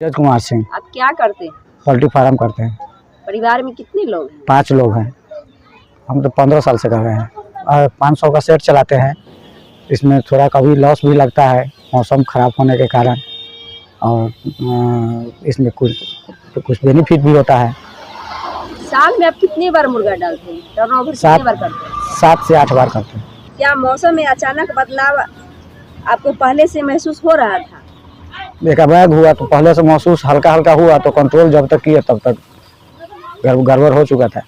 नीरज कुमार सिंह। आप क्या करते हैं? पोल्ट्री फार्म करते हैं। परिवार में कितने लोग हैं? 5 लोग हैं। हम तो 15 साल से कर रहे हैं और 500 का सेट चलाते हैं। इसमें थोड़ा कभी लॉस भी लगता है मौसम खराब होने के कारण, और इसमें कुछ बेनिफिट भी होता है। साल में आप कितनी बार मुर्गा डालते हैं? टर्नओवर कितनी बार करते हैं? 7 से 8 बार करते हैं। क्या मौसम में अचानक बदलाव आपको पहले से महसूस हो रहा था? देखा बैग हुआ तो पहले से महसूस हल्का हल्का हुआ, तो कंट्रोल जब तक किए तब तक गड़बड़ हो चुका था।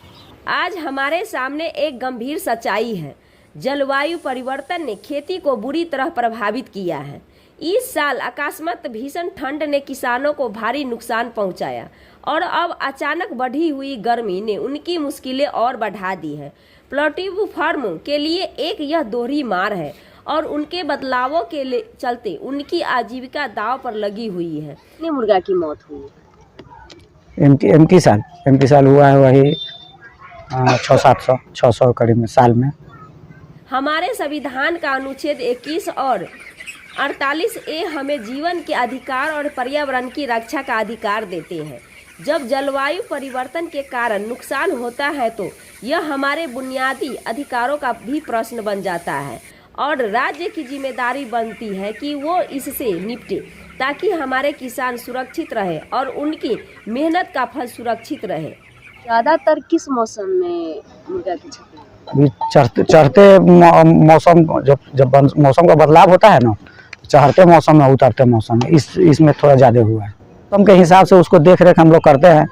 आज हमारे सामने एक गंभीर सच्चाई है। जलवायु परिवर्तन ने खेती को बुरी तरह प्रभावित किया है। इस साल अकस्मात भीषण ठंड ने किसानों को भारी नुकसान पहुंचाया और अब अचानक बढ़ी हुई गर्मी ने उनकी मुश्किलें और बढ़ा दी है। पोल्ट्री फार्म के लिए एक यह दोहरी मार है और उनके बदलावों के चलते उनकी आजीविका दांव पर लगी हुई है। कितने मुर्गा की मौत हुई? एमकी साल हुआ है वही 600 करीब में साल में। हमारे संविधान का अनुच्छेद 21 और 48A हमें जीवन के अधिकार और पर्यावरण की रक्षा का अधिकार देते हैं। जब जलवायु परिवर्तन के कारण नुकसान होता है तो यह हमारे बुनियादी अधिकारों का भी प्रश्न बन जाता है और राज्य की जिम्मेदारी बनती है कि वो इससे निपटे ताकि हमारे किसान सुरक्षित रहे और उनकी मेहनत का फल सुरक्षित रहे। ज़्यादातर किस मौसम में मुर्गा की क्षति? चढ़ते मौसम, जब मौसम का बदलाव होता है ना, चढ़ते मौसम में उतरते मौसम में इसमें थोड़ा ज़्यादा हुआ है। मौसम के हिसाब से उसको देख रेख हम लोग करते हैं।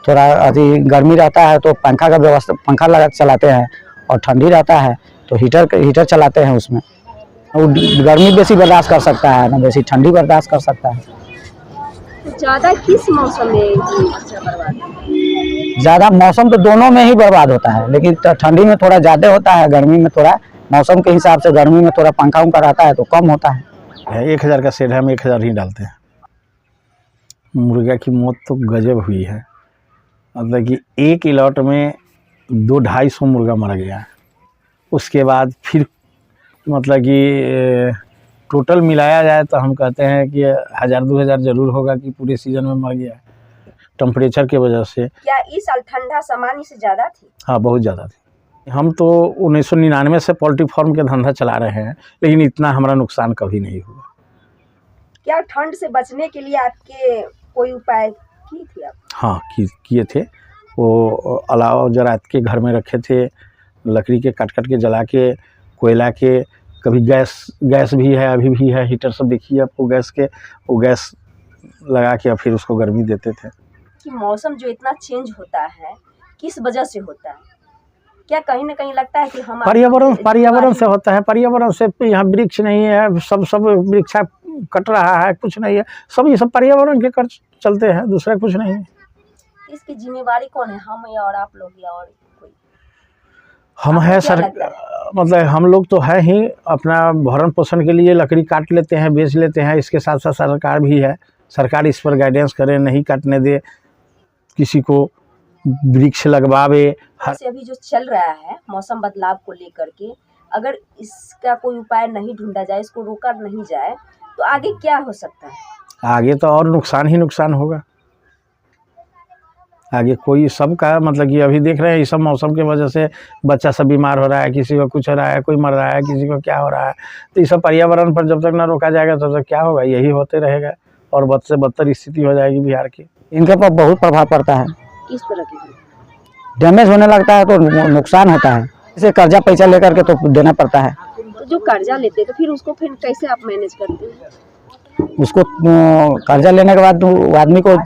थोड़ा अभी गर्मी रहता है तो पंखा का व्यवस्था, पंखा लगा चलाते हैं, और ठंडी रहता है तो हीटर चलाते हैं। उसमें गर्मी बेसी बर्दाश्त कर सकता है ना, बेसी ठंडी बर्दाश्त कर सकता है। ज़्यादा किस मौसम में बर्बाद? ज़्यादा मौसम तो दोनों में ही बर्बाद होता है, लेकिन ठंडी में थोड़ा ज़्यादा होता है, गर्मी में थोड़ा मौसम के हिसाब से गर्मी में थोड़ा पंखा उनका रहता है तो कम होता है। 1000 का सेट है, हम 1000 ही डालते हैं। मुर्गा की मौत तो गजब हुई है, मतलब कि एक ही लॉट में 200-250 मुर्गा मर गया। उसके बाद फिर मतलब कि टोटल मिलाया जाए तो हम कहते हैं कि 1000-2000 जरूर होगा कि पूरे सीजन में मर गया टेम्परेचर के वजह से। क्या इस साल ठंडा सामान्य से ज़्यादा थी? हाँ, बहुत ज़्यादा थी। हम तो 1999 से पोल्ट्री फार्म के धंधा चला रहे हैं, लेकिन इतना हमारा नुकसान कभी नहीं हुआ। क्या ठंड से बचने के लिए आपके कोई उपाय की थी आप? हाँ, किए थे। वो अलाव जरात के घर में रखे थे, लकड़ी के काट के जला के, कोयला के, कभी गैस भी है, अभी भी है, हीटर सब देखिए आपको गैस के, वो गैस लगा के फिर उसको गर्मी देते थे। कि मौसम जो इतना चेंज होता है किस वजह से होता है? क्या कहीं ना कहीं लगता है कि हम पर्यावरण से होता है। पर्यावरण से यहाँ वृक्ष नहीं है, सब वृक्ष कट रहा है, कुछ नहीं है, सब ये सब पर्यावरण के कर चलते हैं, दूसरा कुछ नहीं है। इसकी जिम्मेवारी कौन है, हम या और आप लोग या और कोई? हम है सर, मतलब हम लोग तो है ही, अपना भरण पोषण के लिए लकड़ी काट लेते हैं, बेच लेते हैं। इसके साथ साथ सरकार भी है, सरकार इस पर गाइडेंस करे, नहीं काटने दे, किसी को वृक्ष लगवावे। अभी जो चल रहा है मौसम बदलाव को लेकर के, अगर इसका कोई उपाय नहीं ढूंढा जाए, इसको रोका नहीं जाए तो आगे क्या हो सकता है? आगे तो और नुकसान ही नुकसान होगा। आगे कोई सबका मतलब कि अभी देख रहे हैं, इस सब मौसम के वजह से बच्चा सब बीमार हो रहा है, किसी को कुछ हो रहा है, कोई मर रहा है, किसी को क्या हो रहा है। तो इस सब पर्यावरण पर जब तक ना रोका जाएगा तब तक क्या होगा, यही होते रहेगा और बद से बदतर स्थिति हो जाएगी बिहार की। इनके पर बहुत प्रभाव पड़ता है। किस तरह की? डैमेज होने लगता है तो नुकसान होता है। इसे कर्जा पैसा लेकर के तो देना पड़ता है। तो जो कर्जा लेते तो फिर उसको फिर कैसे आप मैनेज करते हैं? उसको कर्जा लेने के बाद आदमी को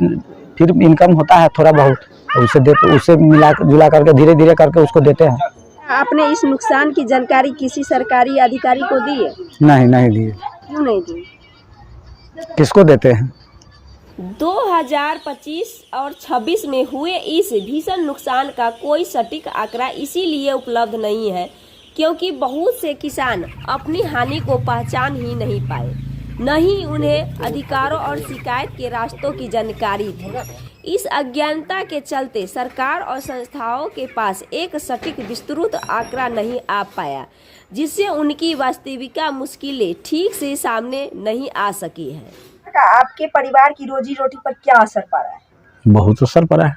फिर इनकम होता है थोड़ा बहुत, उससे मिला जुला करके धीरे धीरे करके उसको देते हैं। आपने इस नुकसान की जानकारी किसी सरकारी अधिकारी को दी है? नहीं दी। क्यों नहीं दी? किसको देते हैं? 2025 और 26 में हुए इस भीषण नुकसान का कोई सटीक आंकड़ा इसीलिए उपलब्ध नहीं है क्योंकि बहुत से किसान अपनी हानि को पहचान ही नहीं पाए, न ही उन्हें अधिकारों और शिकायत के रास्तों की जानकारी थी। इस अज्ञानता के चलते सरकार और संस्थाओं के पास एक सटीक विस्तृत आंकड़ा नहीं आ पाया, जिससे उनकी वास्तविक मुश्किलें ठीक से सामने नहीं आ सकी हैं। का आपके परिवार की रोजी रोटी पर क्या असर पड़ा है? बहुत असर पड़ा है।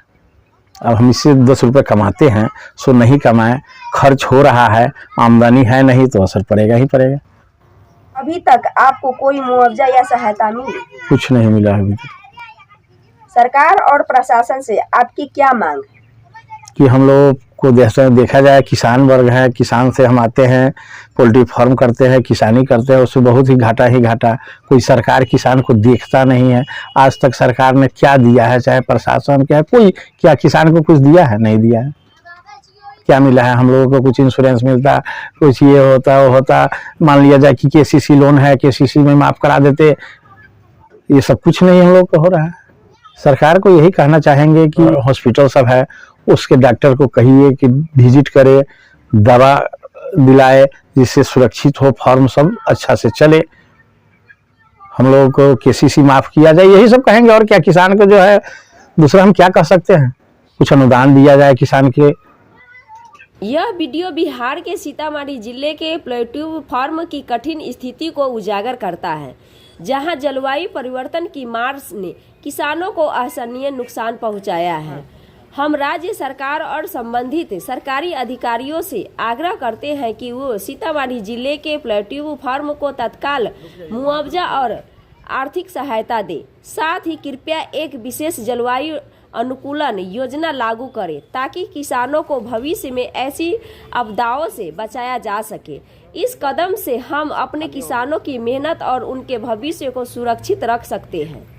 अब हम इससे 10 रुपये कमाते हैं, सो नहीं कमाए, खर्च हो रहा है, आमदनी है नहीं, तो असर पड़ेगा ही पड़ेगा। अभी तक आपको कोई मुआवजा या सहायता मिली? कुछ नहीं मिला अभी तक। सरकार और प्रशासन से आपकी क्या मांग है? कि हम लोग को देखा जाए, किसान वर्ग है, किसान से हम आते हैं, पोल्ट्री फार्म करते हैं, किसानी करते हैं, उसमें बहुत ही घाटा ही घाटा। कोई सरकार किसान को देखता नहीं है। आज तक सरकार ने क्या दिया है, चाहे प्रशासन क्या है, कोई क्या किसान को कुछ दिया है? नहीं दिया है। क्या मिला है? हम लोगों को कुछ इंश्योरेंस मिलता, कुछ ये होता वो होता, मान लिया जाए कि KCC लोन है, KCC में माफ़ करा देते, ये सब कुछ नहीं हम लोग को हो रहा है। सरकार को यही कहना चाहेंगे कि हॉस्पिटल सब है, उसके डॉक्टर को कहिए कि विजिट करे, दवा दिलाए, जिससे सुरक्षित हो, फॉर्म सब अच्छा से चले, हम लोगों को KCC माफ़ किया जाए, यही सब कहेंगे। और क्या, किसान को जो है दूसरा हम क्या कह सकते हैं? कुछ अनुदान दिया जाए किसान के। यह वीडियो बिहार के सीतामढ़ी जिले के पोल्ट्री फार्म की कठिन स्थिति को उजागर करता है, जहां जलवायु परिवर्तन की मार ने किसानों को असहनीय नुकसान पहुंचाया है। हम राज्य सरकार और संबंधित सरकारी अधिकारियों से आग्रह करते हैं कि वो सीतामढ़ी जिले के पोल्ट्री फार्म को तत्काल मुआवजा और आर्थिक सहायता दे। साथ ही कृपया एक विशेष जलवायु अनुकूलन योजना लागू करें, ताकि किसानों को भविष्य में ऐसी आपदाओं से बचाया जा सके। इस कदम से हम अपने किसानों की मेहनत और उनके भविष्य को सुरक्षित रख सकते हैं।